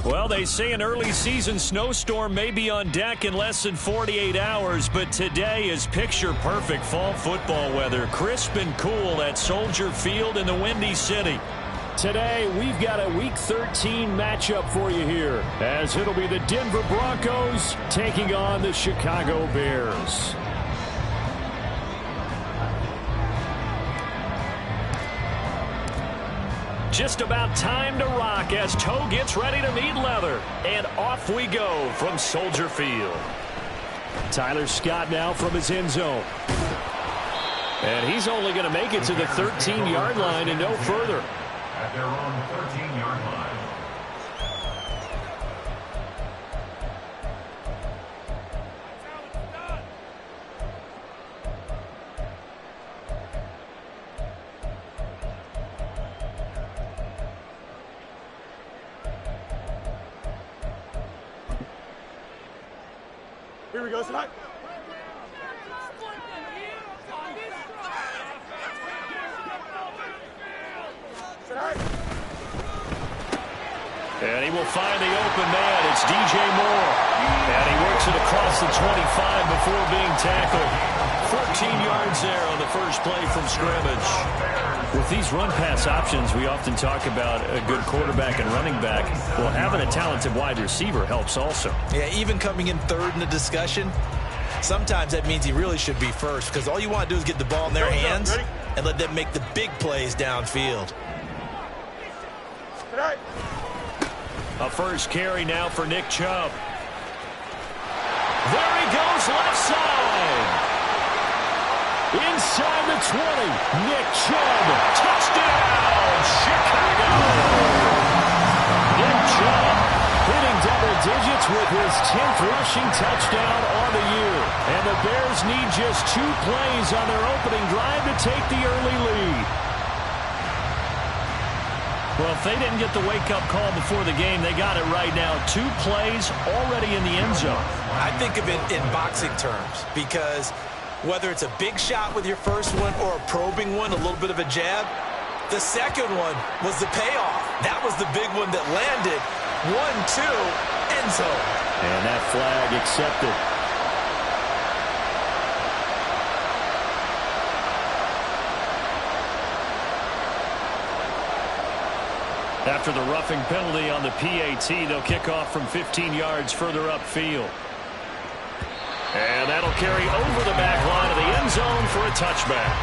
Well, they say an early season snowstorm may be on deck in less than 48 hours, but today is picture-perfect fall football weather. Crisp and cool at Soldier Field in the Windy City. Today, we've got a Week 13 matchup for you here, as it'll be the Denver Broncos taking on the Chicago Bears. Just about time to rock as toe gets ready to meet leather. And off we go from Soldier Field. Tyler Scott now from his end zone. And he's only going to make it to the 13-yard line and no further. At their own 13-yard line. Here we go, tonight. And he will find the open man. It's DJ Moore. And he works it across the 25 before being tackled. 14 yards there on the first play from scrimmage. With these run-pass options, we often talk about a good quarterback and running back. Well, having a talented wide receiver helps also. Yeah, even coming in third in the discussion, sometimes that means he really should be first, because all you want to do is get the ball in their hands and let them make the big plays downfield. A first carry now for Nick Chubb. There he goes, left side. Inside the 20. Nick Chubb. Touchdown, Chicago. Nick Chubb hitting double digits with his 10th rushing touchdown on the year. And the Bears need just 2 plays on their opening drive to take the early lead. Well, if they didn't get the wake-up call before the game, they got it right now. 2 plays already in the end zone. I think of it in boxing terms, because whether it's a big shot with your first one or a probing one, a little bit of a jab, the second one was the payoff. That was the big one that landed. 1-2, end zone. And that flag accepted. After the roughing penalty on the PAT, they'll kick off from 15 yards further upfield. And that'll carry over the back line of the end zone for a touchback.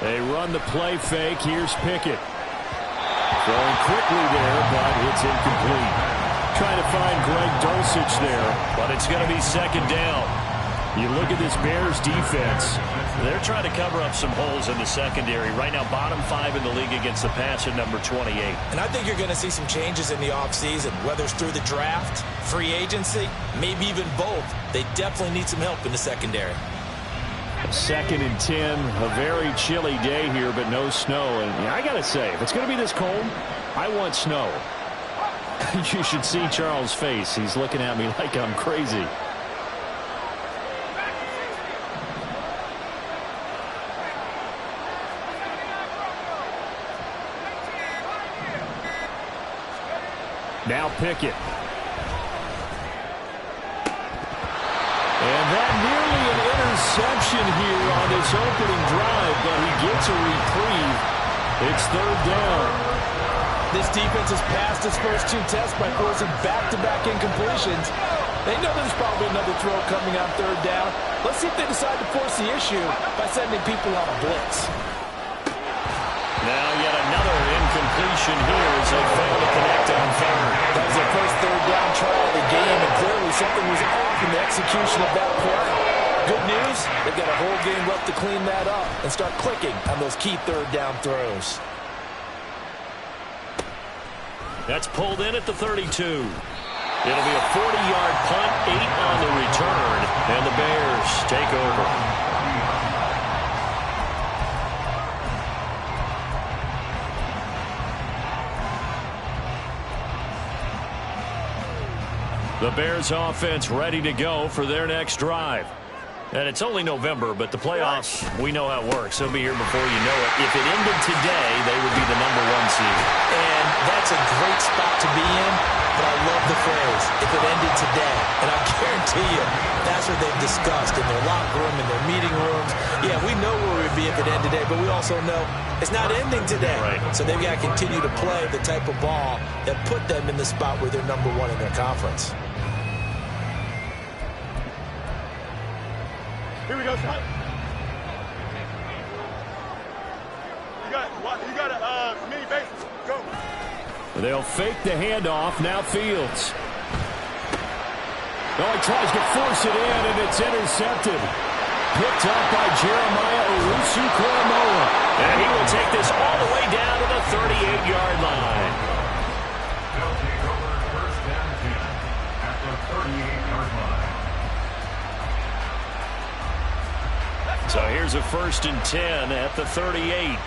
They run the play fake. Here's Pickett. Throwing quickly there, but it's incomplete. Trying to find Greg Dulcich there, but it's going to be second down. You look at this Bears defense. They're trying to cover up some holes in the secondary. Right now, bottom 5 in the league against the pass at number 28. And I think you're going to see some changes in the offseason, whether it's through the draft, free agency, maybe even both. They definitely need some help in the secondary. 2nd and 10, a very chilly day here, but no snow. And I got to say, if it's going to be this cold, I want snow. You should see Charles' face. He's looking at me like I'm crazy. Now Pickett. And that nearly an interception here on this opening drive, but he gets a reprieve. It's third down. This defense has passed its first 2 tests by forcing back-to-back incompletions. They know there's probably another throw coming on third down. Let's see if they decide to force the issue by sending people on a blitz. Now yet another incompletion here as they fail to connect on third. That was their first third down try of the game, and clearly something was off in the execution of that play. Good news, they've got a whole game left to clean that up and start clicking on those key third down throws. That's pulled in at the 32. It'll be a 40-yard punt, 8 on the return, and the Bears take over. The Bears offense ready to go for their next drive. And it's only November, but the playoffs, we know how it works. They'll be here before you know it. If it ended today, they would be the #1 seed. And that's a great spot to be in, but I love the phrase, if it ended today. And I guarantee you, that's what they've discussed in their locker room, in their meeting rooms. Yeah, we know where we'd be if it ended today, but we also know it's not ending today. Right. So they've got to continue to play the type of ball that put them in the spot where they're #1 in their conference. Here we go, son. You got a mini base. Go. They'll fake the handoff. Now Fields. Oh, he tries to force it in, and it's intercepted. Picked up by Jeremiah Owusu-Koramoah. And he will take this all the way down to the 38-yard line. They'll take over first down 10 at the 38-yard line. So here's a 1st and 10 at the 38.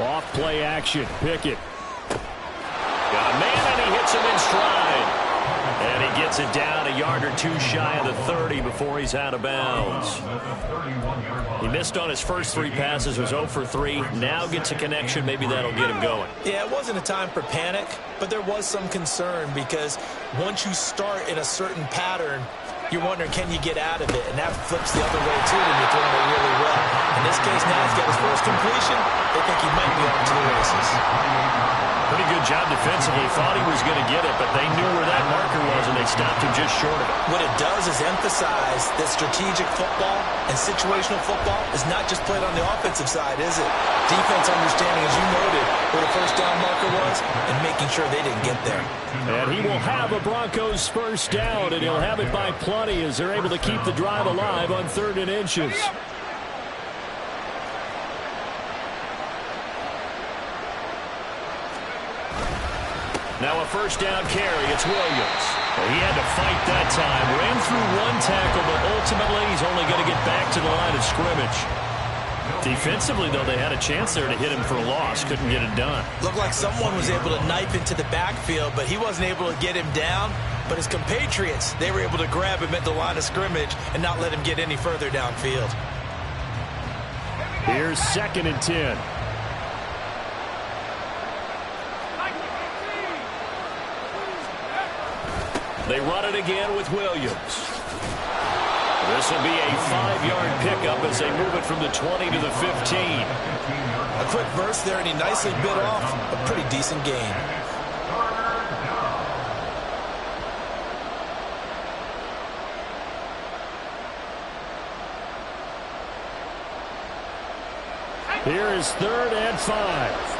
Off play action. Pickett. Got a man, and he hits him in stride. And he gets it down a yard or two shy of the 30 before he's out of bounds. He missed on his first 3 passes, was 0 for 3. Now gets a connection. Maybe that'll get him going. Yeah, it wasn't a time for panic, but there was some concern because once you start in a certain pattern, you're wondering, can you get out of it? And that flips the other way, too, when you're throwing it really well. In this case, now he's got his first completion. They think he might be on to the races. Pretty good job defensively. Thought he was going to get it, but they knew where that marker was, and they stopped him just short of it. What it does is emphasize that strategic football and situational football is not just played on the offensive side, is it? Defense understanding, as you noted, where the first down marker was and making sure they didn't get there. And he will have a Broncos first down, and he'll have it by plenty as they're able to keep the drive alive on 3rd and inches. Now a first down carry. It's Williams. Well, he had to fight that time. Ran through 1 tackle, but ultimately he's only going to get back to the line of scrimmage. Defensively, though, they had a chance there to hit him for a loss. Couldn't get it done. Looked like someone was able to knife into the backfield, but he wasn't able to get him down. But his compatriots, they were able to grab him at the line of scrimmage and not let him get any further downfield. Here's 2nd and 10. They run it again with Williams. This will be a 5-yard pickup as they move it from the 20 to the 15. A quick burst there, and he nicely bit off a pretty decent gain. Here is 3rd and 5.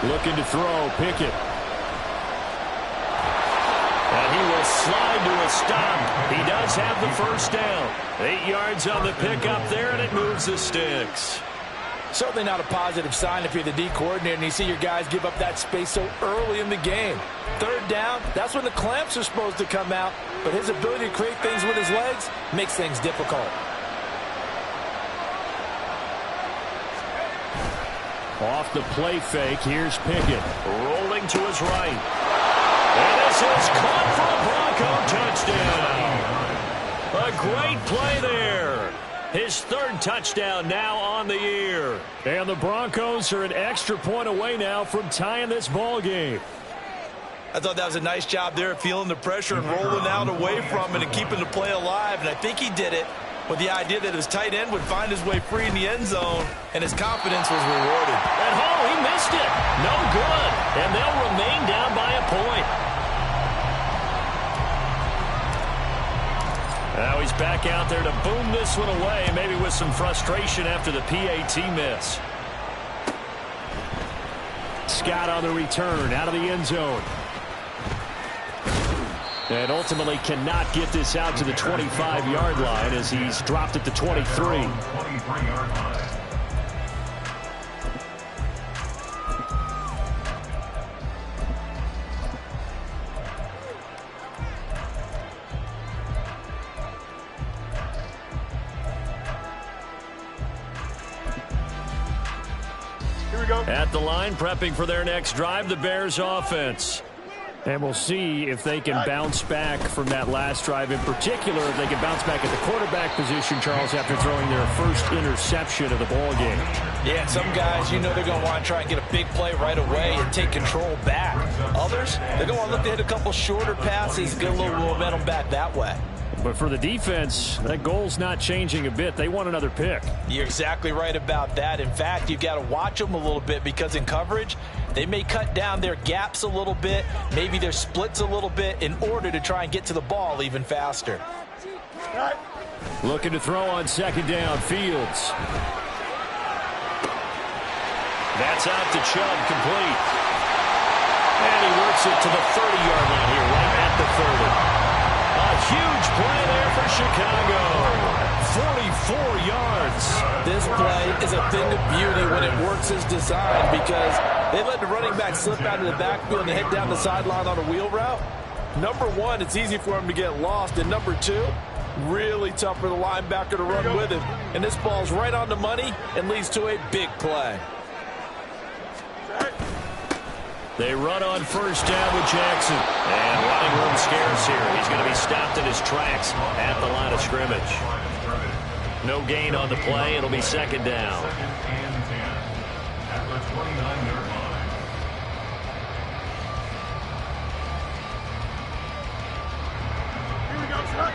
Looking to throw, Pickett. And he will slide to a stop. He does have the first down. 8 yards on the pickup there, and it moves the sticks. Certainly not a positive sign if you're the D coordinator and you see your guys give up that space so early in the game. 3rd down, that's when the clamps are supposed to come out, but his ability to create things with his legs makes things difficult. Off the play fake, here's Pickett. Rolling to his right. And this is caught for a Bronco touchdown. A great play there. His 3rd touchdown now on the year. And the Broncos are an extra point away now from tying this ball game. I thought that was a nice job there, feeling the pressure and rolling out away from it and keeping the play alive. And I think he did it with the idea that his tight end would find his way free in the end zone, and his confidence was rewarded. And he missed it. No good. And they'll remain down by a point. Now he's back out there to boom this one away, maybe with some frustration after the PAT miss. Scott on the return, out of the end zone. And ultimately cannot get this out to the 25-yard line as he's dropped at the 23. 23-yard line. go. At the line, prepping for their next drive, the Bears offense. And we'll see if they can bounce back from that last drive. In particular, if they can bounce back at the quarterback position, Charles, after throwing their first interception of the ball game. Yeah, some guys, you know they're going to want to try and get a big play right away and take control back. Others, they're going to want to look to hit a couple shorter passes, get a little momentum back that way. But for the defense, that goal's not changing a bit. They want another pick. You're exactly right about that. In fact, you've got to watch them a little bit because in coverage, they may cut down their gaps a little bit, maybe their splits a little bit in order to try and get to the ball even faster. Looking to throw on second down, Fields. That's out to Chubb, complete. And he works it to the 30-yard line here, right at the 30. A huge play there for Chicago. 44 yards. This play is a thing of beauty when it works as designed because they let the running back slip out of the backfield and head down the sideline on a wheel route. Number one, it's easy for him to get lost. And number two, really tough for the linebacker to run with him. And this ball's right on the money and leads to a big play. They run on first down with Jackson. And running room scarce here. He's going to be stopped in his tracks at the line of scrimmage. No gain on the play. It'll be second down. At the 29-yard line. Here we go, son.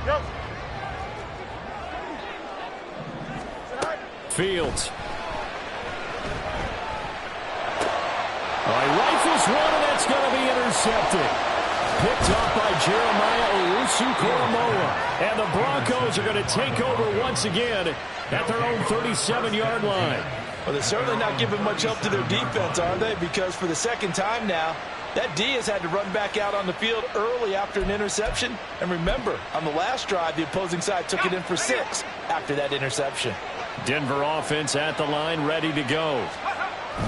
Go. Fields. He rifles one, and that's going to be intercepted. Picked up by Jeremiah Owusu-Koramoah. And the Broncos are going to take over once again at their own 37-yard line. Well, they're certainly not giving much help to their defense, are they? Because for the second time now, that D has had to run back out on the field early after an interception. And remember, on the last drive, the opposing side took it in for 6 after that interception. Denver offense at the line, ready to go.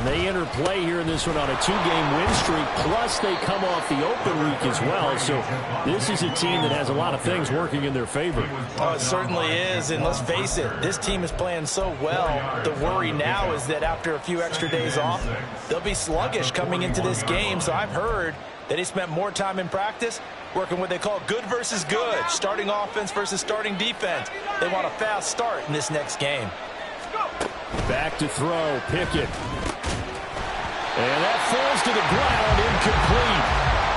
They enter play here in this one on a 2-game win streak, plus they come off the open week as well. So this is a team that has a lot of things working in their favor. Oh, it certainly is, and let's face it, this team is playing so well. The worry now is that after a few extra days off, they'll be sluggish coming into this game. So I've heard that they spent more time in practice working what they call good versus good, starting offense versus starting defense. They want a fast start in this next game. Back to throw, Pickett. And that falls to the ground, incomplete.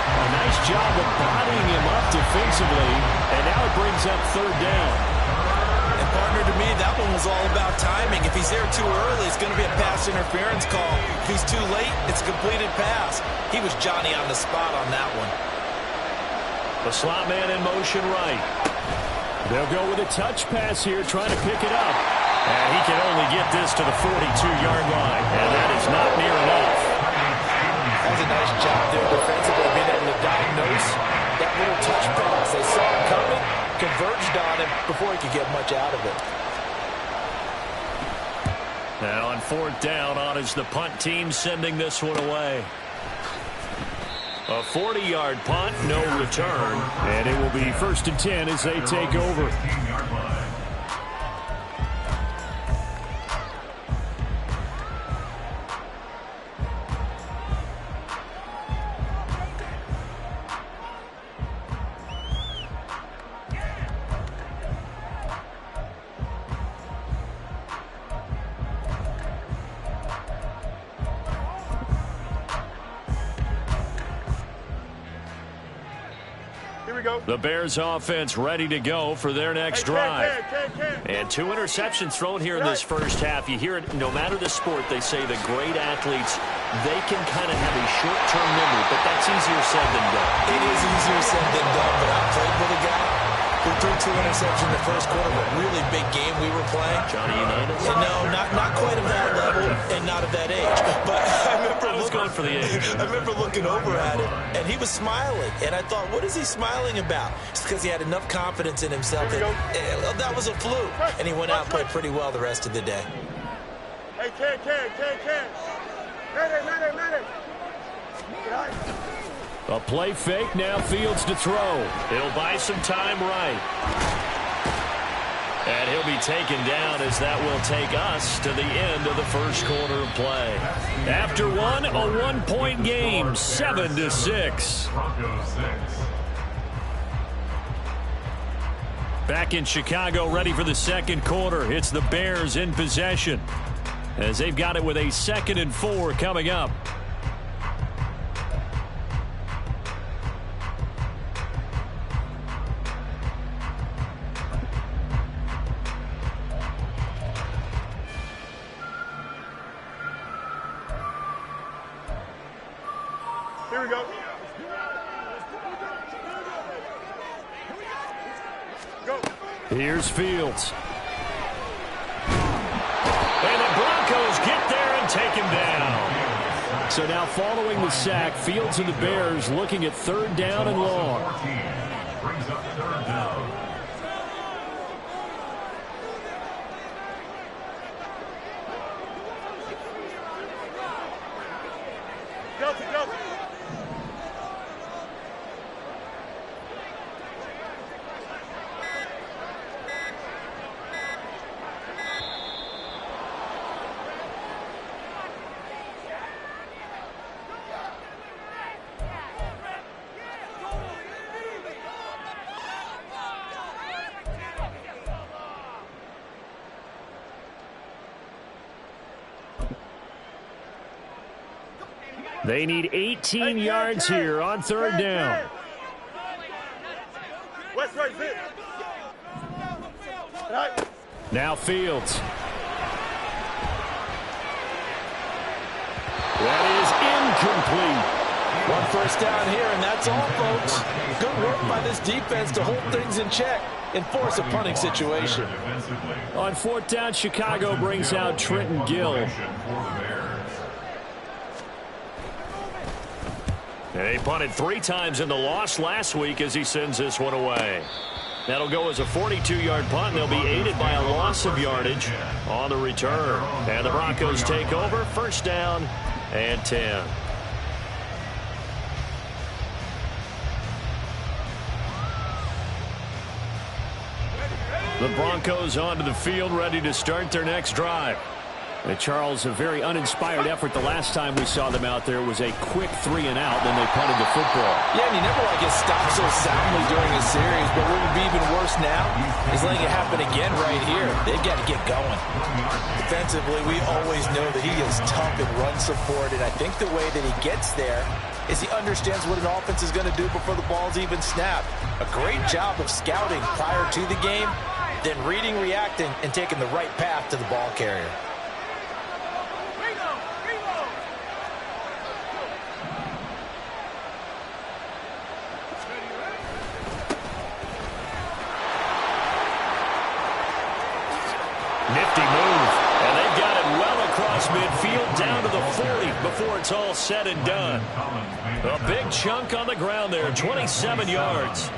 A nice job of bodying him up defensively, and now it brings up third down. And partner, to me, that one was all about timing. If he's there too early, it's going to be a pass interference call. If he's too late, it's a completed pass. He was Johnny on the spot on that one. The slot man in motion right. They'll go with a touch pass here, trying to pick it up. And he can only get this to the 42-yard line, and that is not near enough. That's a nice job there defensively, being able to diagnose that little touch pass. They saw him coming, converged on him before he could get much out of it. Now on fourth down, on is the punt team sending this one away. A 40-yard punt, no return, and it will be 1st and 10 as they take over. The Bears offense ready to go for their next drive. And 2 interceptions thrown here in this first half. You hear it, no matter the sport, they say the great athletes, they can kind of have a short-term memory, but that's easier said than done. It is easier said than done, but I played with a guy who threw 2 interceptions in the first quarter of a really big game we were playing. Johnny Unitas? No, not quite of that level and not of that age. But I remember going for the age. I remember looking over at him, and he was smiling. And I thought, what is he smiling about? It's because he had enough confidence in himself that was a fluke. And he went out and played pretty well the rest of the day. Hey, Ken. Ready. A play fake, now Fields to throw. He'll buy some time right. And he'll be taken down as that will take us to the end of the first quarter of play. After one, a one-point game, 7-6. Broncos 6. Back in Chicago, ready for the second quarter. It's the Bears in possession as they've got it with a 2nd and 4 coming up. Here we go. Go. Here's Fields. And the Broncos get there and take him down. So now following the sack, Fields and the Bears looking at 3rd down and long. Brings up 3rd down. Go. They need 18 yards here on 3rd down. West right, sit. Right. Now Fields. That is incomplete. 1 first down here, and that's all, folks. Good work by this defense to hold things in check and force a punting situation. On 4th down, Chicago brings out Trenton Gill. They punted 3 times in the loss last week as he sends this one away. That'll go as a 42-yard punt, and they'll be aided by a loss of yardage on the return. And the Broncos take over, 1st down and 10. The Broncos onto the field, ready to start their next drive. And Charles, a very uninspired effort the last time we saw them out there was a quick 3 and out, then they punted the football. Yeah, and you never want to get stopped so soundly during a series, but what would be even worse now is letting it happen again right here. They've got to get going. Defensively, we always know that he is tough in run support, and I think the way that he gets there is he understands what an offense is going to do before the ball's even snapped. A great job of scouting prior to the game, then reading, reacting, and taking the right path to the ball carrier. Nifty move, and they've got it well across midfield down to the 40 before it's all said and done. A big chunk on the ground there, 27 yards.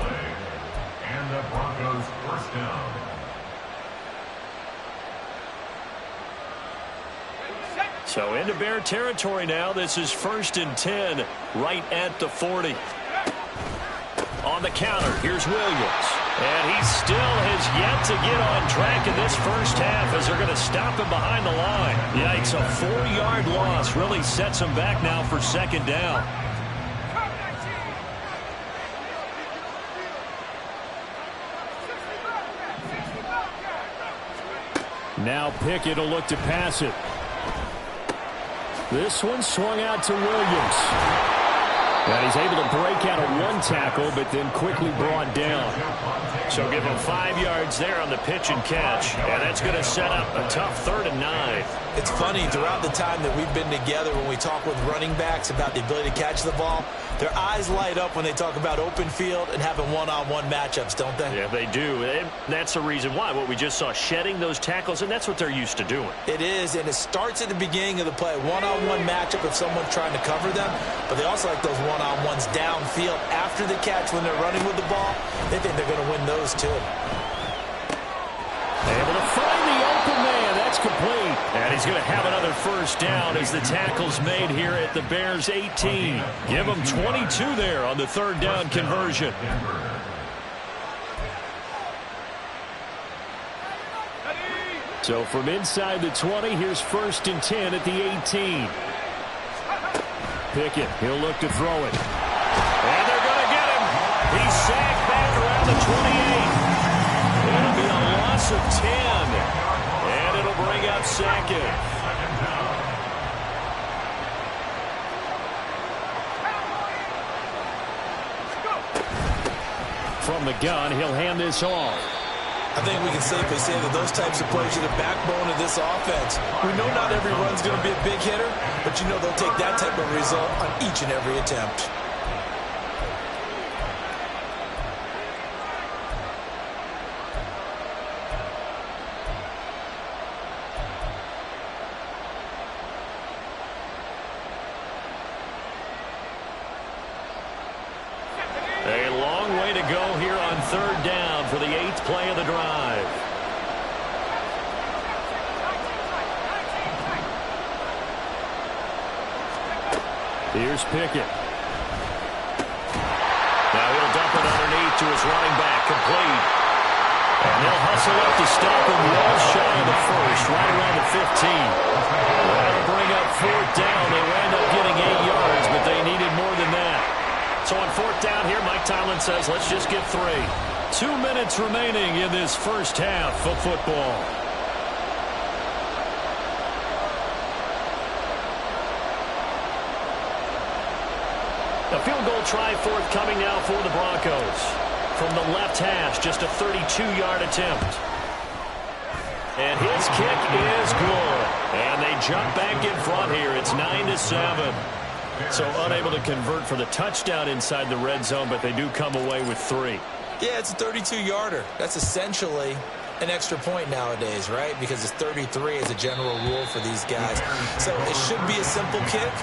And the Broncos 1st down. So into Bear territory now. This is 1st and 10 right at the 40. On the counter, here's Williams. And he still has yet to get on track in this first half as they're going to stop him behind the line. Yikes, a 4-yard loss really sets him back now for 2nd down. Now Pickett will look to pass it. This one swung out to Williams. And he's able to break out of 1 tackle, but then quickly brought down. So give him 5 yards there on the pitch and catch. And that's going to set up a tough 3rd and 9. It's funny, throughout the time that we've been together, when we talk with running backs about the ability to catch the ball, their eyes light up when they talk about open field and having one-on-one matchups, don't they? Yeah, they do. And that's the reason why. What we just saw, shedding those tackles, and that's what they're used to doing. It is, and it starts at the beginning of the play. One-on-one matchup if someone's trying to cover them, but they also like those one-on-ones downfield after the catch when they're running with the ball. They think they're going to win those too. Able to find the open man. That's complete. And he's going to have another 1st down as the tackle's made here at the Bears 18. Give them 22 there on the 3rd down conversion. So from inside the 20, here's 1st and 10 at the 18. Pickett, he'll look to throw it. And they're going to get him. He's sacked back around the 28. It'll be a loss of 10. And it'll bring up 2nd. From the gun, he'll hand this off. I think we can safely say that those types of plays are the backbone of this offense. We know not every run's going to be a big hitter, but you know they'll take that type of result on each and every attempt. A long way to go here on 3rd down for the 8th play of the drive. Here's Pickett. Now he'll dump it underneath to his running back, complete. And they'll hustle up to stop him well shy of the 1st, right around the 15. That'll bring up 4th down. They wound up getting 8 yards, but they needed more than that. So on 4th down here, Mike Tomlin says, let's just get 3. 2 minutes remaining in this first half of football. A field goal try forthcoming now for the Broncos. From the left hash, just a 32-yard attempt. And his kick is good. And they jump back in front here. It's 9-7. So unable to convert for the touchdown inside the red zone, but they do come away with 3. Yeah, it's a 32-yarder. That's essentially an extra point nowadays, right? Because it's 33 as a general rule for these guys. So it should be a simple kick.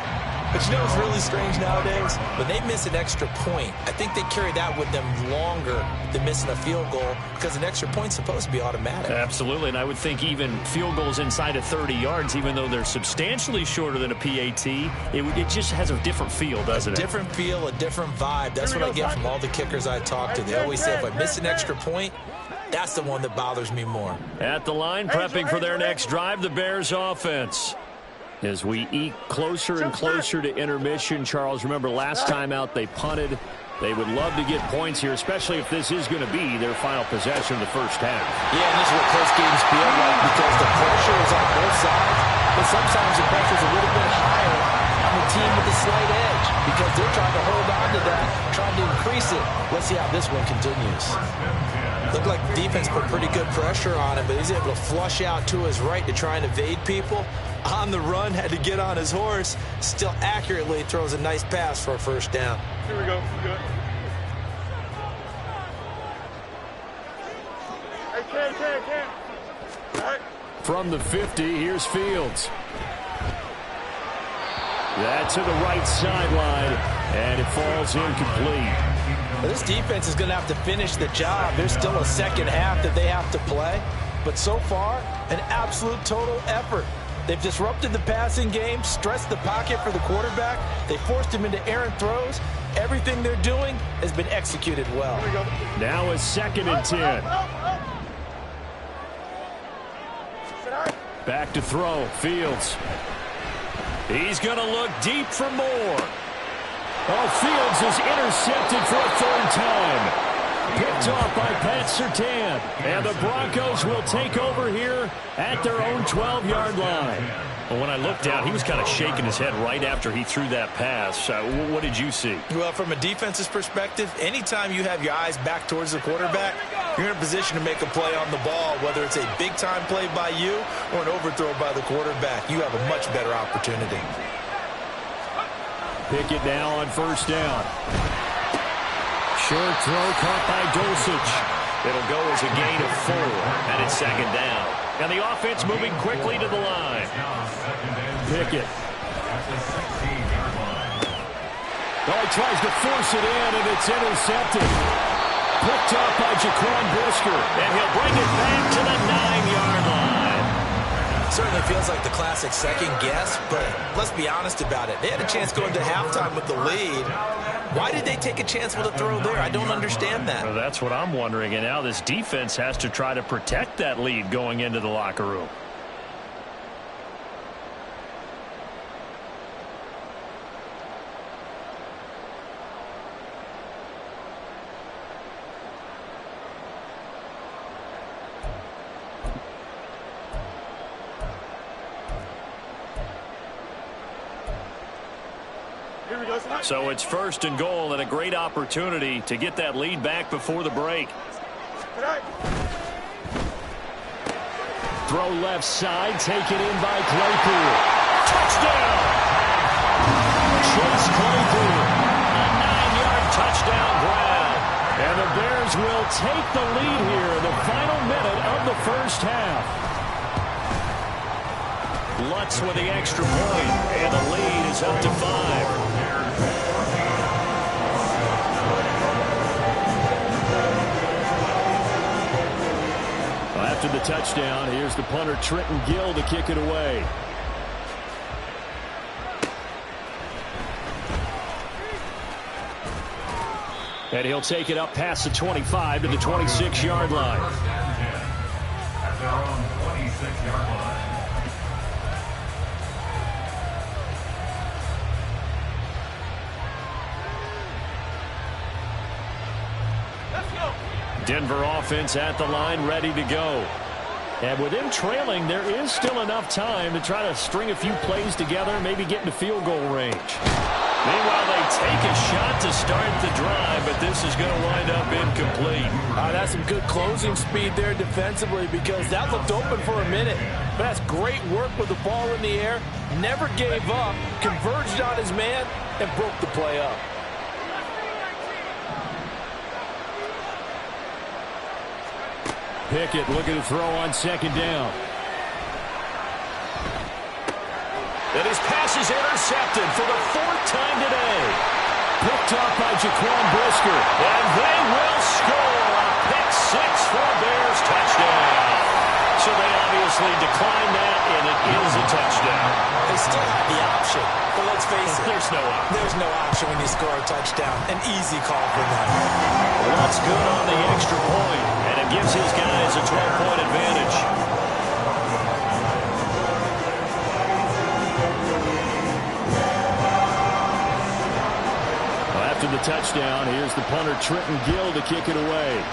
But you know what's really strange nowadays? When they miss an extra point, I think they carry that with them longer than missing a field goal because an extra point's supposed to be automatic. Absolutely, and I would think even field goals inside of 30 yards, even though they're substantially shorter than a PAT, it just has a different feel, doesn't it? A different feel, a different vibe. That's what I get from all the kickers I talk to. They always say if I miss an extra point, that's the one that bothers me more. At the line, prepping for their next drive, the Bears offense. As we eke closer and closer to intermission, Charles, remember last time out they punted. They would love to get points here, especially if this is going to be their final possession of the first half. Yeah, and this is what close games feel like because the pressure is on both sides, but sometimes the pressure is a little bit higher on the team with the slight edge because they're trying to hold on to that, trying to increase it. Let's see how this one continues. Looked like the defense put pretty good pressure on him, but he's able to flush out to his right to try and evade people. On the run, had to get on his horse. Still accurately throws a nice pass for a 1st down. Here we go. Good. Hey, Cam. All right. From the 50, here's Fields. That to the right sideline, and it falls incomplete. Well, this defense is going to have to finish the job. There's still a second half that they have to play. But so far, an absolute total effort. They've disrupted the passing game, stressed the pocket for the quarterback. They forced him into errant throws. Everything they're doing has been executed well. Now a 2nd and 10. Back to throw. Fields. He's going to look deep for more. Oh, Fields is intercepted for a 3rd time. Picked off by Pat Surtain. And the Broncos will take over here at their own 12-yard line. Well, when I looked down, he was kind of shaking his head right after he threw that pass. What did you see? Well, from a defense's perspective, anytime you have your eyes back towards the quarterback, you're in a position to make a play on the ball, whether it's a big-time play by you or an overthrow by the quarterback. You have a much better opportunity. Pickett now on 1st down. Short throw caught by Dulcich. It'll go as a gain of 4, and it's 2nd down. And the offense moving quickly to the line. Pickett. Oh, he tries to force it in, and it's intercepted. Picked up by Jaquan Brisker, and he'll bring it back to the 9-yard line. Certainly feels like the classic second guess, but let's be honest about it. They had a chance going to halftime with the lead. Why did they take a chance with a throw there? I don't understand that. Well, that's what I'm wondering. And now this defense has to try to protect that lead going into the locker room. So it's 1st and goal and a great opportunity to get that lead back before the break. Throw left side, taken in by Claypool. Touchdown! Chase Claypool, a 9-yard touchdown grab. And the Bears will take the lead here in the final minute of the first half. Lutz with the extra point, and the lead is up to 5. After the touchdown, here's the punter Trenton Gill to kick it away. And he'll take it up past the 25 to the 26-yard line. At their own 26-yard line. Denver offense at the line, ready to go. And with them trailing, there is still enough time to try to string a few plays together, maybe get into field goal range. Meanwhile, they take a shot to start the drive, but this is going to wind up incomplete. That's some good closing speed there defensively, because that looked open for a minute. But that's great work with the ball in the air. Never gave up, converged on his man, and broke the play up. Pickett looking to throw on 2nd down. And his pass is intercepted for the 4th time today. Picked up by Jaquan Brisker. And they will score a pick 6 for Bears touchdown. So they obviously declined that, and it is a touchdown. They still have the option, but let's face it. There's no option. There's no option when you score a touchdown. An easy call for them. That's good on the extra point, and it gives his guys a 12-point advantage. After the touchdown, here's the punter Trenton Gill to kick it away.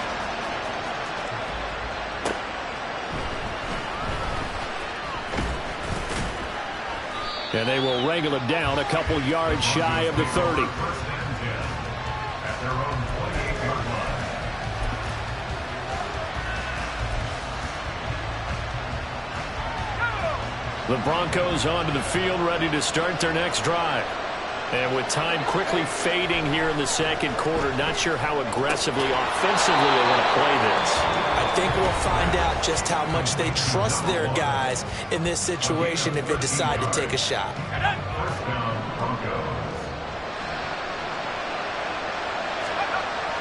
And they will wrangle it down a couple yards shy of the 30. At their own 28-yard line. The Broncos onto the field, ready to start their next drive. And with time quickly fading here in the 2nd quarter, not sure how aggressively, offensively they want to play this. I think we'll find out just how much they trust their guys in this situation if they decide to take a shot. First down, Broncos.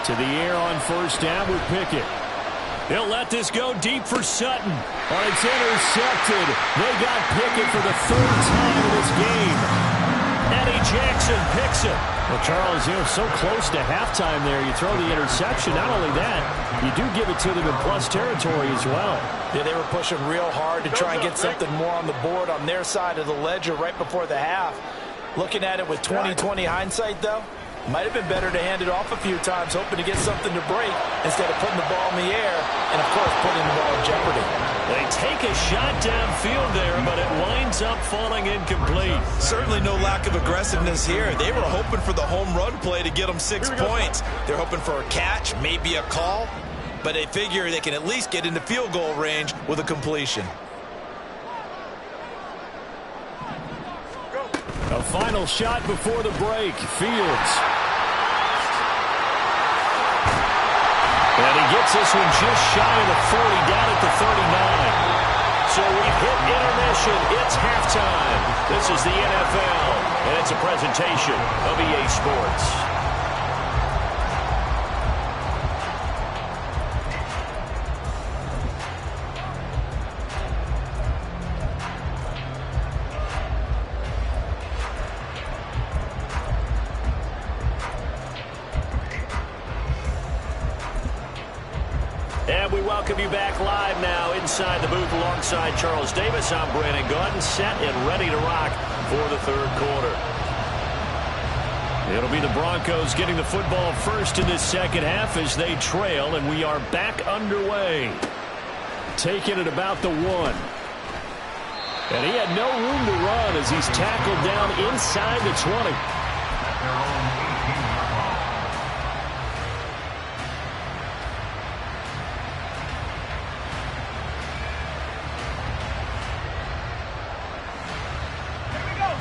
To the air on 1st down with Pickett. He'll let this go deep for Sutton. Oh, it's intercepted. They got Pickett for the 3rd time in this game. Eddie Jackson picks it. Well, Charles, so close to halftime there. You throw the interception. Not only that, you do give it to them in plus territory as well. Yeah, they were pushing real hard to try and get something more on the board on their side of the ledger right before the half. Looking at it with 20/20 hindsight, though, might have been better to hand it off a few times, hoping to get something to break instead of putting the ball in the air and, of course, putting the ball in jeopardy. They take a shot downfield there, but it winds up falling incomplete. Certainly no lack of aggressiveness here. They were hoping for the home run play to get them 6 points. They're hoping for a catch, maybe a call, but they figure they can at least get into field goal range with a completion. A final shot before the break. Fields. And he gets this one just shy of the 40, down at the 39. So we've hit intermission. It's halftime. This is the NFL, and it's a presentation of EA Sports. And we welcome you back live now inside the booth alongside Charles Davis. I'm Brandon Gaudin, set and ready to rock for the third quarter. It'll be the Broncos getting the football first in this second half as they trail, and we are back underway. Taking it about the 1. And he had no room to run as he's tackled down inside the 20.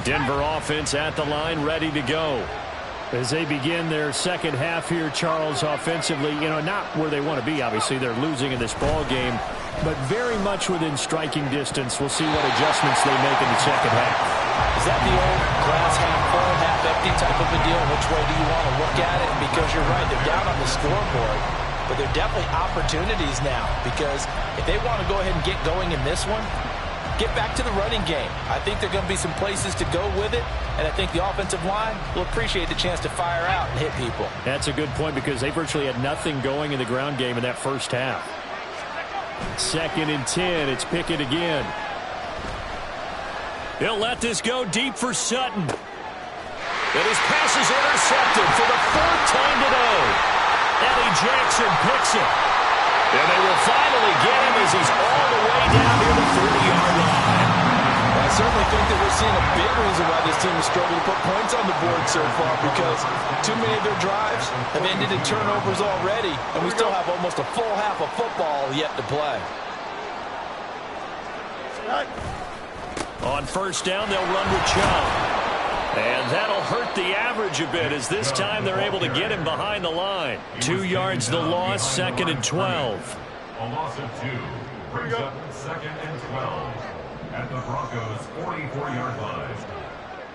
Denver offense at the line, ready to go. As they begin their second half here, Charles, offensively, not where they want to be, obviously. They're losing in this ball game, but very much within striking distance. We'll see what adjustments they make in the second half. Is that the old glass half full, half empty type of a deal? Which way do you want to look at it? And because you're right, they're down on the scoreboard, but they're definitely opportunities now, because if they want to go ahead and get going in this one, get back to the running game. I think there are going to be some places to go with it, and I think the offensive line will appreciate the chance to fire out and hit people. That's a good point because they virtually had nothing going in the ground game in that first half. 2nd and 10. It's Pickett again. He'll let this go deep for Sutton. And his pass is intercepted for the 4th time today. Eddie Jackson picks it. And they will finally get him as he's all the way down near the 30-yard line. I certainly think that we're seeing a big reason why this team is struggling to put points on the board so far, because too many of their drives have ended in turnovers already, and we still have almost a full half of football yet to play. On first down, they'll run with Chubb. And that'll hurt the average a bit as this time they're able to get him behind the line. 2 yards the loss, 2nd and 12. A loss of 2 brings up 2nd and 12 at the Broncos' 44-yard line.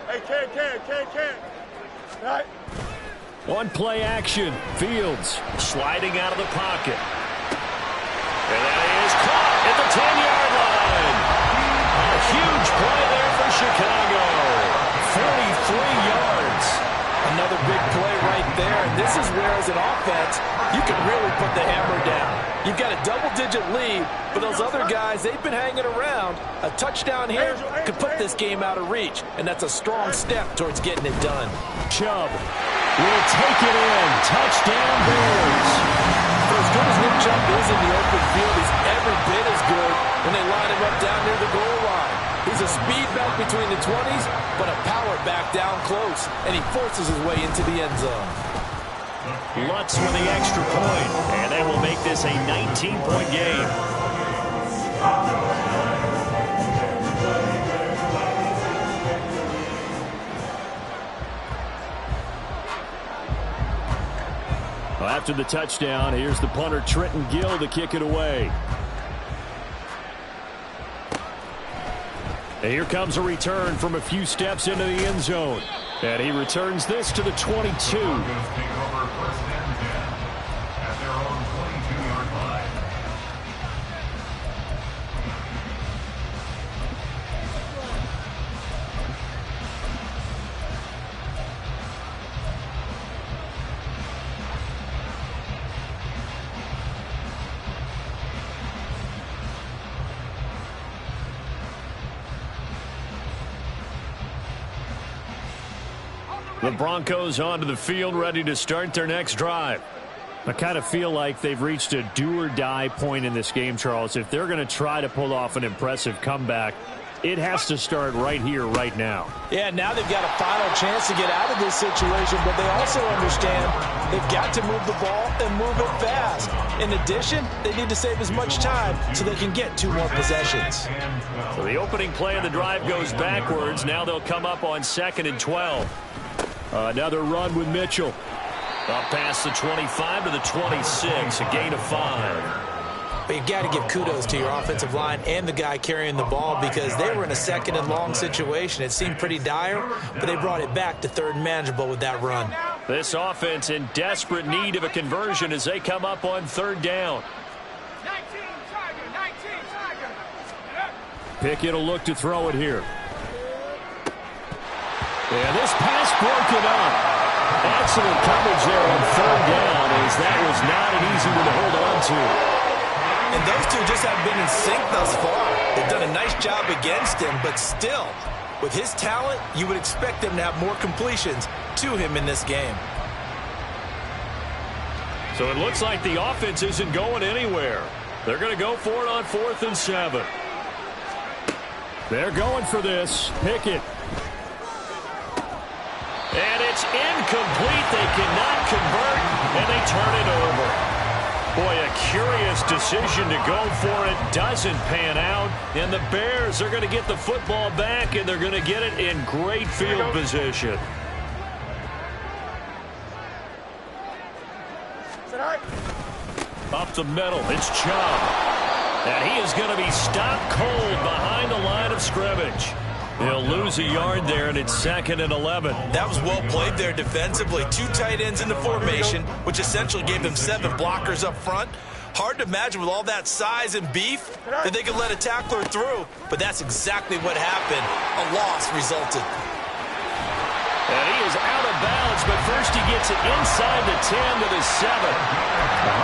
Hey, Ken. Right. One play action. Fields sliding out of the pocket. And that is caught at the 10-yard line. A huge play there for Chicago. 43 yards. Another big play right there, and this is where, as an offense, you can really put the hammer down. You've got a double-digit lead, but those other guys, they've been hanging around. A touchdown here could put this game out of reach, and that's a strong step towards getting it done. Chubb will take it in. Touchdown, Bears. For as good as Nick Chubb is in the open field, he's every bit as good when they line him up down near the goal line. He's a speed back between the 20s, but a power back down close, and he forces his way into the end zone. Lutz with the extra point, and that will make this a 19-point game. Well, after the touchdown, here's the punter Trenton Gill to kick it away. And here comes a return from a few steps into the end zone. And he returns this to the 22. The Broncos onto the field, ready to start their next drive. I kind of feel like they've reached a do-or-die point in this game, Charles. If they're going to try to pull off an impressive comeback, it has to start right here, right now. Yeah, now they've got a final chance to get out of this situation, but they also understand they've got to move the ball and move it fast. In addition, they need to save as much time so they can get 2 more possessions. So the opening play of the drive goes backwards. Now they'll come up on 2nd and 12. Another run with Mitchell. Up past the 25 to the 26, a gain of 5. But you've got to give kudos to your offensive line and the guy carrying the ball, because they were in a 2nd and long situation. It seemed pretty dire, but they brought it back to 3rd and manageable with that run. This offense in desperate need of a conversion as they come up on 3rd down. 19 Tiger. Pickett will look to throw it here. Yeah, this pass broken up. Excellent coverage there on 3rd down, as that was not an easy one to hold on to. And those two just haven't been in sync thus far. They've done a nice job against him, but still, with his talent, you would expect them to have more completions to him in this game. So it looks like the offense isn't going anywhere. They're going to go for it on 4th and 7. They're going for this. Pickett. And it's incomplete. They cannot convert, and they turn it over. Boy, a curious decision to go for it. Doesn't pan out, and the Bears are going to get the football back, and they're going to get it in great field position. Up the middle, it's Chubb. And he is going to be stopped cold behind the line of scrimmage. He'll lose a yard there, and it's 2nd and 11. That was well played there defensively. 2 tight ends in the formation, which essentially gave them 7 blockers up front. Hard to imagine with all that size and beef that they could let a tackler through, but that's exactly what happened. A loss resulted. And he is out of bounds, but first he gets it inside the 10 to the 7.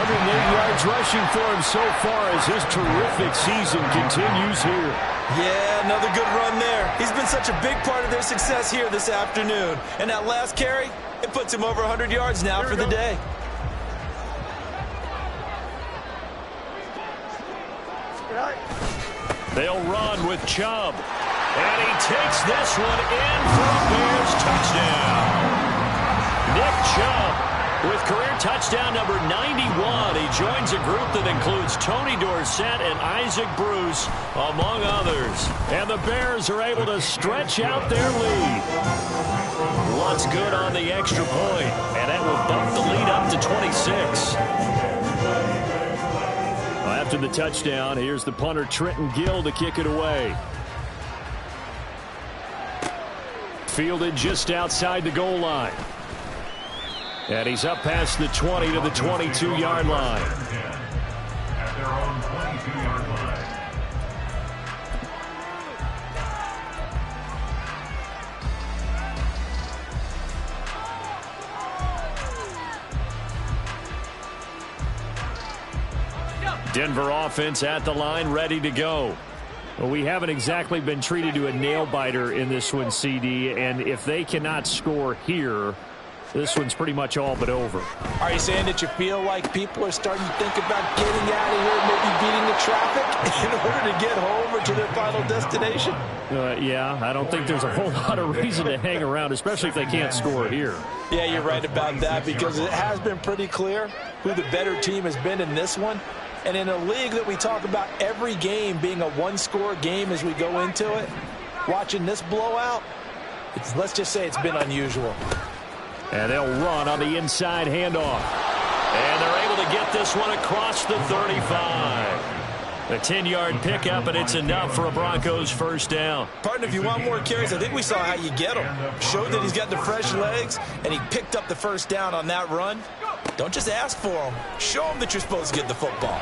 108 yards rushing for him so far as his terrific season continues here. Yeah, another good run there. He's been such a big part of their success here this afternoon. And that last carry, it puts him over 100 yards now for the day. They'll run with Chubb. And he takes this one in for a Bears touchdown. Nick Chubb with career touchdown number 91. He joins a group that includes Tony Dorsett and Isaac Bruce, among others. And the Bears are able to stretch out their lead. What's good on the extra point, and that will bump the lead up to 26. After the touchdown, here's the punter Trenton Gill to kick it away. Fielded just outside the goal line. And he's up past the 20 to the 22-yard line. At their own 22-yard line. Denver offense at the line, ready to go. Well, we haven't exactly been treated to a nail-biter in this one, CD, and if they cannot score here, this one's pretty much all but over. Are you saying that you feel like people are starting to think about getting out of here, maybe beating the traffic in order to get home or to their final destination? Yeah, I don't think there's a whole lot of reason to hang around, especially if they can't score here. Yeah, you're right about that, because it has been pretty clear who the better team has been in this one. And in a league that we talk about every game being a one-score game as we go into it, watching this blowout, let's just say it's been unusual. And they'll run on the inside handoff. And they're able to get this one across the 35. A 10-yard pickup, and it's enough for a Broncos first down. Partner, if you want more carries, I think we saw how you get him. Showed that he's got the fresh legs, and he picked up the first down on that run. Don't just ask for him. Show him that you're supposed to get the football.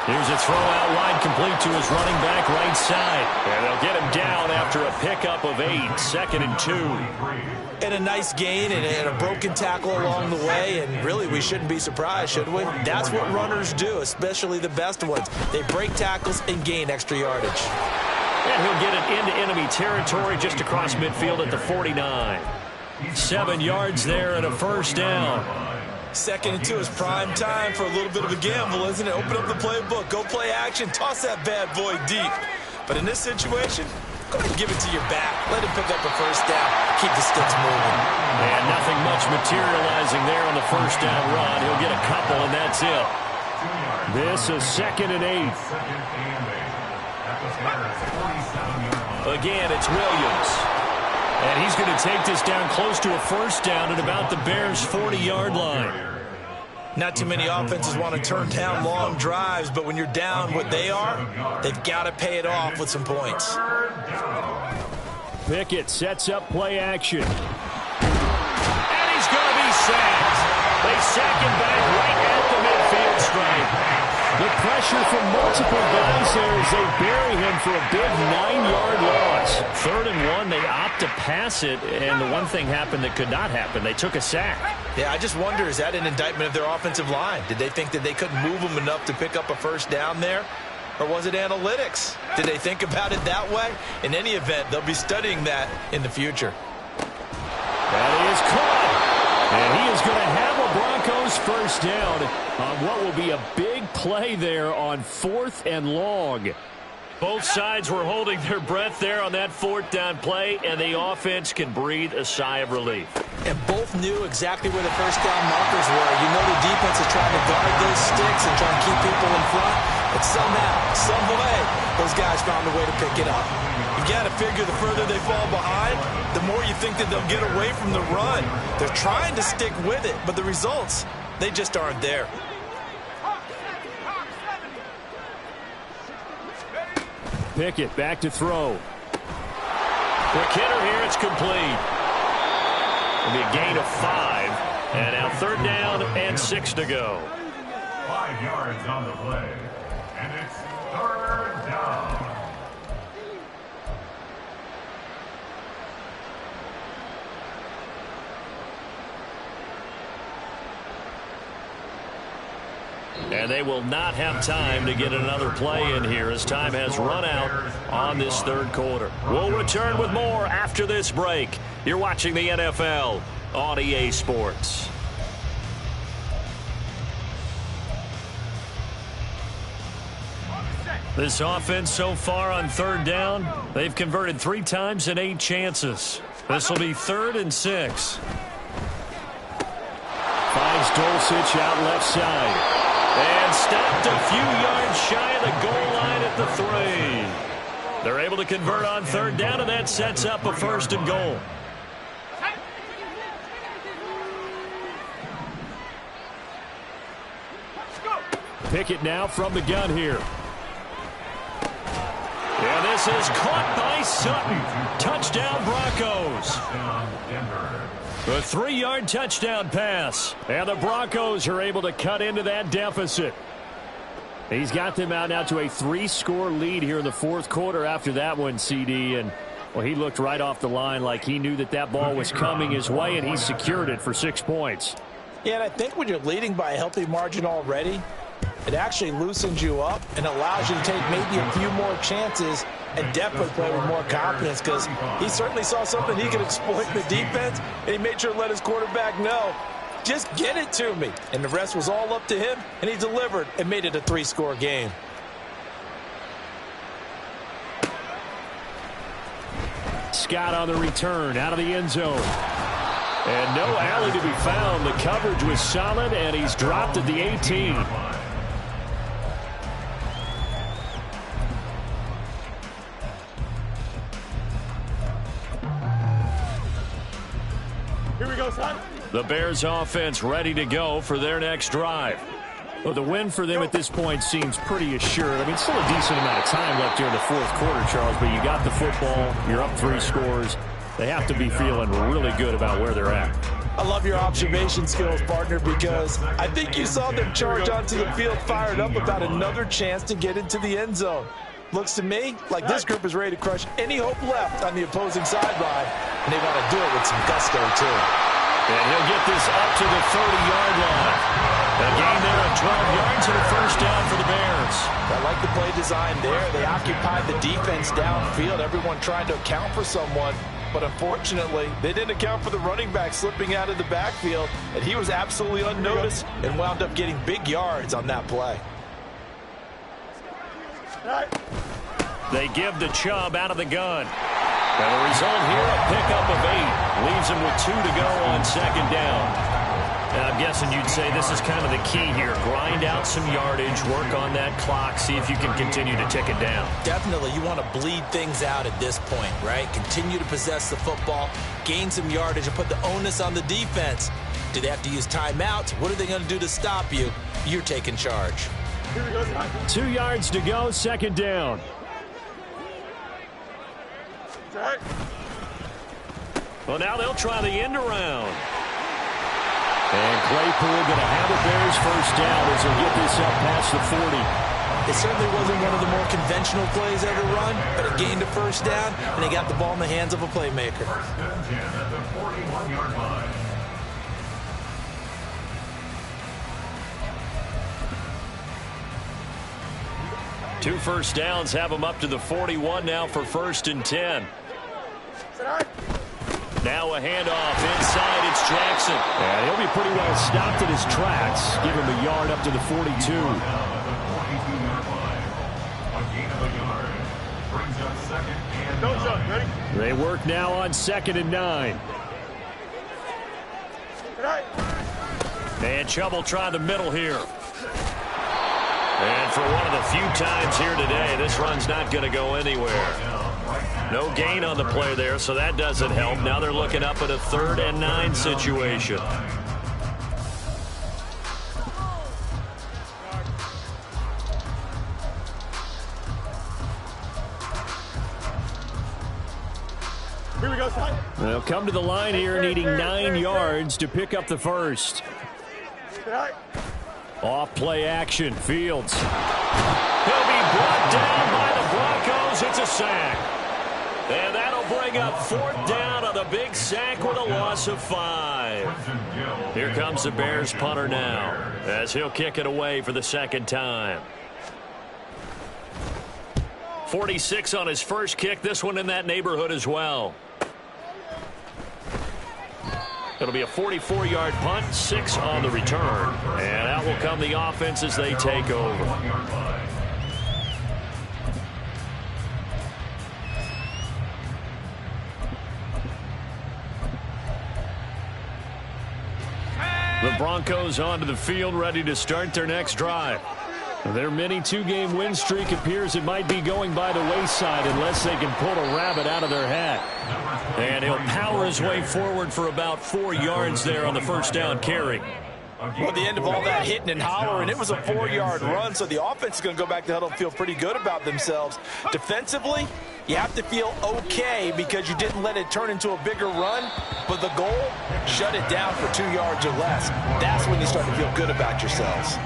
Here's a throw out wide, complete to his running back right side. And they'll get him down after a pickup of 8, 2nd and 2. And a nice gain and a broken tackle along the way, and really we shouldn't be surprised, should we? That's what runners do, especially the best ones. They break tackles and gain extra yardage. And he'll get it into enemy territory just across midfield at the 49. 7 yards there and a first down. 2nd and 2 is prime time for a little bit of a gamble, isn't it? Open up the playbook, go play action, toss that bad boy deep. But in this situation, go ahead and give it to your back. Let him pick up a first down. Keep the sticks moving. And nothing much materializing there on the first down run. He'll get a couple, and that's it. This is 2nd and 8. Again, it's Williams. And he's going to take this down close to a first down at about the Bears' 40-yard line. Not too many offenses want to turn down long drives, but when you're down what they are, they've got to pay it off with some points. Pickett sets up play action. And he's going to be sacked. They sack him back right at the midfield stripe. The The pressure from multiple guys there as they bury him for a big 9-yard loss. 3rd and 1, they opt to pass it, and the one thing happened that could not happen. They took a sack. Yeah, I just wonder, is that an indictment of their offensive line? Did they think that they couldn't move them enough to pick up a first down there? Or was it analytics? Did they think about it that way? In any event, they'll be studying that in the future. That is caught. And he is going to have a Broncos first down on what will be a big play there on 4th and long. Both sides were holding their breath there on that 4th down play, and the offense can breathe a sigh of relief. And both knew exactly where the first down markers were. You know the defense is trying to guard those sticks and trying to keep people in front. But somehow, some way, those guys found a way to pick it up. You got to figure the further they fall behind, the more you think that they'll get away from the run. They're trying to stick with it, but the results, they just aren't there. Pickett back to throw. Quick hitter here, it's complete. It'll be a gain of 5. And now 3rd down and 6 to go. 5 yards on the play. And it's 3rd down. And they will not have time to get another play in here as time has run out on this 3rd quarter. We'll return with more after this break. You're watching the NFL on EA Sports. This offense so far on 3rd down, they've converted 3 times in 8 chances. This will be 3rd and 6. Finds Dulcich out left side. And stopped a few yards shy of the goal line at the 3. They're able to convert on 3rd down, and that sets up a 1st and goal. Pickett now from the gun here. And this is caught by Sutton. Touchdown, Broncos. A 3-yard touchdown pass. And the Broncos are able to cut into that deficit. He's got them out now to a 3-score lead here in the 4th quarter after that one, CD. And, well, he looked right off the line like he knew that that ball was coming his way, and he secured it for 6 points. Yeah, and I think when you're leading by a healthy margin already, it actually loosens you up and allows you to take maybe a few more chances and definitely play with more confidence, because he certainly saw something he could exploit in the defense, and he made sure to let his quarterback know, just get it to me. And the rest was all up to him, and he delivered and made it a 3-score game. Scott on the return out of the end zone. And no alley to be found. The coverage was solid, and he's dropped at the 18. Here we go, son. The Bears offense ready to go for their next drive. Well, the win for them at this point seems pretty assured. I mean, still a decent amount of time left here in the 4th quarter, Charles, but you got the football, you're up 3 scores. They have to be feeling really good about where they're at. I love your observation skills, partner, because I think you saw them charge onto the field fired up about another chance to get into the end zone. Looks to me like this group is ready to crush any hope left on the opposing sideline, and they want to do it with some gusto, too. And he'll get this up to the 30-yard line. A gain there of 12 yards and a first down for the Bears. I like the play design there. They occupied the defense downfield, everyone trying to account for someone. But unfortunately, they didn't account for the running back slipping out of the backfield, and he was absolutely unnoticed and wound up getting big yards on that play. They give to Chubb out of the gun. And the result here, a pickup of 8. Leaves him with 2 to go on 2nd down. And I'm guessing you'd say this is kind of the key here. Grind out some yardage, work on that clock, see if you can continue to tick it down. Definitely, you want to bleed things out at this point, right? Continue to possess the football, gain some yardage, and put the onus on the defense. Do they have to use timeouts? What are they going to do to stop you? You're taking charge. 2 yards to go, 2nd down. Well, now they'll try the end around. And Claypool going to have a Bears first down as he'll get this up past the 40. It certainly wasn't one of the more conventional plays ever run, but it gained a first down, and he got the ball in the hands of a playmaker. First and 10 at the 41-yard line. Two first downs have him up to the 41 now for first and 10. Now a handoff inside. It's Jackson. And he'll be pretty well stopped in his tracks. Give him a yard up to the 42. A gain of a yard. Brings up second and Don't jump. Ready? They work now on 2nd and 9. And trouble trying the middle here. And for one of the few times here today, this run's not going to go anywhere. No gain on the play there, so that doesn't help. Now they're looking up at a 3rd and 9 situation. Here we go, son. They'll come to the line here needing 9 yards to pick up the first. Off play action, Fields. He'll be brought down by the Broncos. It's a sack. And that'll bring up 4th down on the big sack with a loss of 5. Here comes the Bears punter now as he'll kick it away for the 2nd time. 46 on his first kick. This one in that neighborhood as well. It'll be a 44-yard punt, 6 on the return. And out will come the offense as they take over. The Broncos onto the field, ready to start their next drive. Their mini 2-game win streak appears it might be going by the wayside unless they can pull a rabbit out of their hat. And he'll power his way forward for about 4 yards there on the first down carry. Well, at the end of all that hitting and hollering, it was a 4-yard run, so the offense is going to go back to the huddle and feel pretty good about themselves. Defensively, you have to feel okay because you didn't let it turn into a bigger run, but the goal, shut it down for 2 yards or less. That's when you start to feel good about yourselves.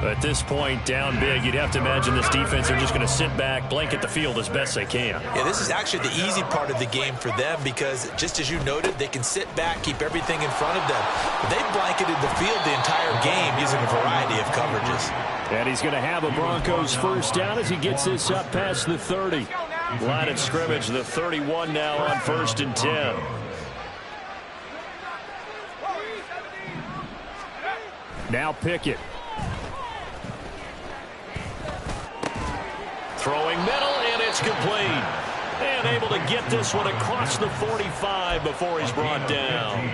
At this point, down big, you'd have to imagine this defense are just going to sit back, blanket the field as best they can. Yeah, this is actually the easy part of the game for them because, just as you noted, they can sit back, keep everything in front of them. But they've blanketed the field the entire game using a variety of coverages. And he's going to have a Broncos first down as he gets this up past the 30. Line of scrimmage, the 31 now on 1st and 10. Now Pickett. Throwing middle, and it's complete. And able to get this one across the 45 before he's brought down.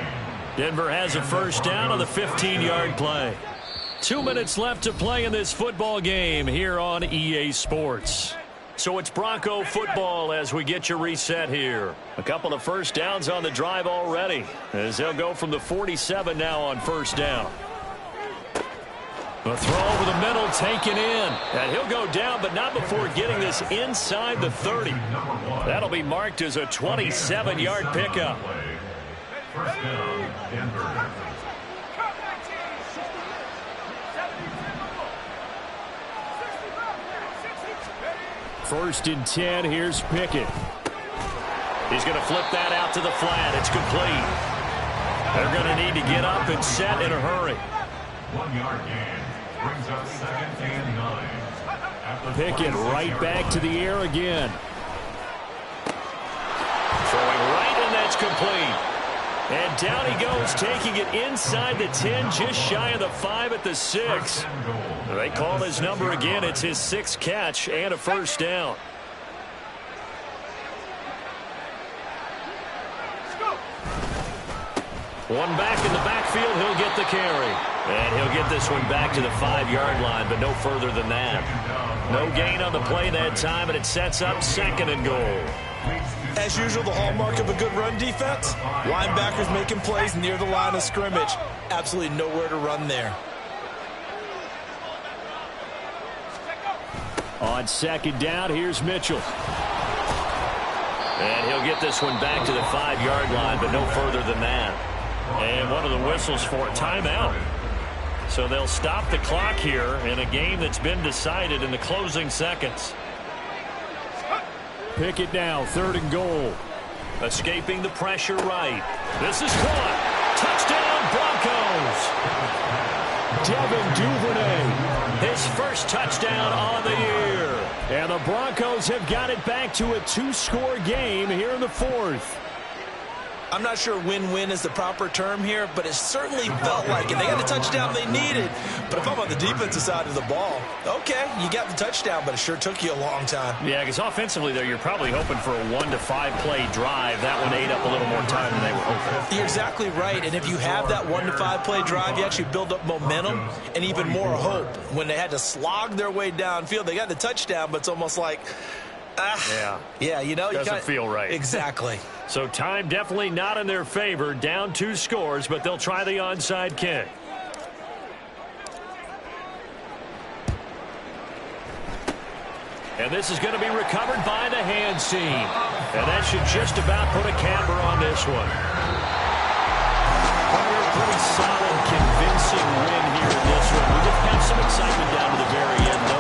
Denver has a first down on the 15-yard play. 2 minutes left to play in this football game here on EA Sports. So it's Bronco football as we get your reset here. A couple of first downs on the drive already as they'll go from the 47 now on first down. A throw over the middle taken in. And he'll go down, but not before getting this inside the 30. That'll be marked as a 27-yard pickup. First down, Denver. First and 10, here's Pickett. He's going to flip that out to the flat. It's complete. They're going to need to get up and set in a hurry. 1 yard gain. Brings up 2nd and 9. Pickett right back to the air again. Throwing right, and that's complete. And down he goes, taking it inside the 10, just shy of the 5 at the 6. They call his number again. It's his 6th catch and a first down. One back in the backfield, he'll get the carry. And he'll get this one back to the 5-yard line, but no further than that. No gain on the play that time, and it sets up 2nd and goal. As usual, the hallmark of a good run defense, linebackers making plays near the line of scrimmage. Absolutely nowhere to run there. On 2nd down, here's Mitchell. And he'll get this one back to the 5-yard line, but no further than that. And one of the whistles for a timeout. So they'll stop the clock here in a game that's been decided in the closing seconds. Pickett now, 3rd and goal. Escaping the pressure right. This is caught. Touchdown, Broncos. Devin Duvernay. His first touchdown on the year. And the Broncos have got it back to a 2-score game here in the 4th. I'm not sure win-win is the proper term here, but it certainly felt like it. They got the touchdown they needed. But if I'm on the defensive side of the ball, okay, you got the touchdown, but it sure took you a long time. Yeah, because offensively, though, you're probably hoping for a 1 to 5 play drive. That one ate up a little more time than they were hoping. You're exactly right, and if you have that 1 to 5 play drive, you actually build up momentum and even more hope. When they had to slog their way downfield, they got the touchdown, but it's almost like, yeah, you know, doesn't feel right. Exactly. So time definitely not in their favor. Down 2 scores, but they'll try the onside kick. And this is going to be recovered by the hands team. And that should just about put a capper on this one. A pretty solid, convincing win here in this one. We just have some excitement down to the very end, though.